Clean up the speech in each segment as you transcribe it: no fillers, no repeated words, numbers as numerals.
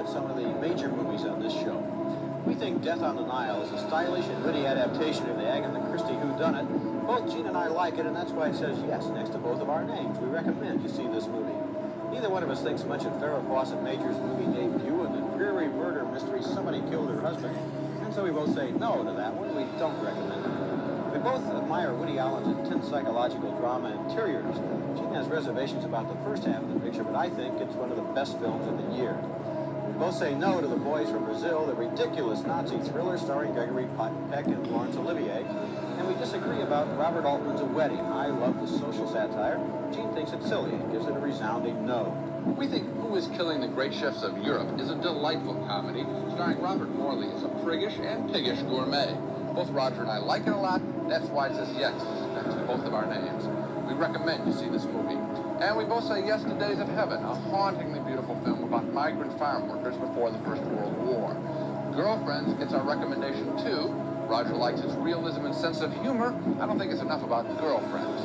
at some of the major movies on this show. We think Death on the Nile is a stylish and witty adaptation of the Agatha Christie whodunit. Both Gene and I like it, and that's why it says yes next to both of our names. We recommend you see this movie. Neither one of us thinks much of Farrah Fawcett Major's movie debut and the dreary murder mystery Somebody Killed Her Husband, and so we both say no to that one. We don't recommend it. We both admire Woody Allen's intense psychological drama Interiors. Gene has reservations about the first half of the picture, but I think it's one of the best films of the year. We both say no to The Boys from Brazil, the ridiculous Nazi thriller starring Gregory Peck and Laurence Olivier. And we disagree about Robert Altman's A Wedding. I love the social satire. Gene thinks it's silly and gives it a resounding no. We think Who is Killing the Great Chefs of Europe is a delightful comedy starring Robert Morley as a priggish and piggish gourmet. Both Roger and I like it a lot. That's why it says yes next to both of our names. We recommend you see this movie. And we both say yes to Days of Heaven, a hauntingly beautiful film about migrant farm workers before the First World War. Girlfriends gets our recommendation too. Roger likes its realism and sense of humor. I don't think it's enough about Girlfriends.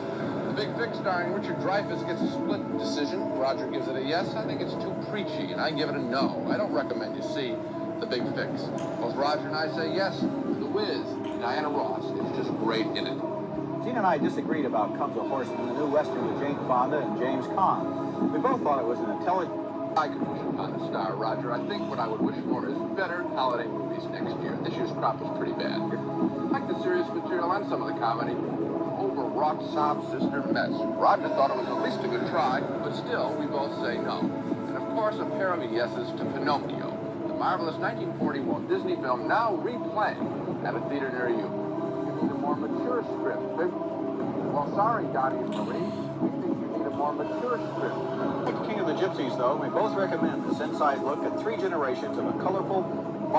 The Big Fix starring Richard Dreyfuss gets a split decision. Roger gives it a yes. I think it's too preachy, and I give it a no. I don't recommend you see The Big Fix. Both Roger and I say yes to The Wiz. Diana Ross is just great in it. Gene and I disagreed about Comes a Horseman, the new Western with Jane Fonda and James Caan. We both thought it was an intelligent... I could wish upon a star, Roger. I think what I would wish for is better holiday movies next year. This year's crop was pretty bad. I like the serious material and some of the comedy. Overwrought sob sister mess. Roger thought it was at least a good try, but still, we both say no. And of course, a pair of yeses to Pinocchio, the marvelous 1941 Disney film now replaying at a theater near you. You need a more mature script. Well, sorry, Dottie and Marie. We think you need a more mature script. Like King of the Gypsies, though, we both recommend this inside look at three generations of a colorful,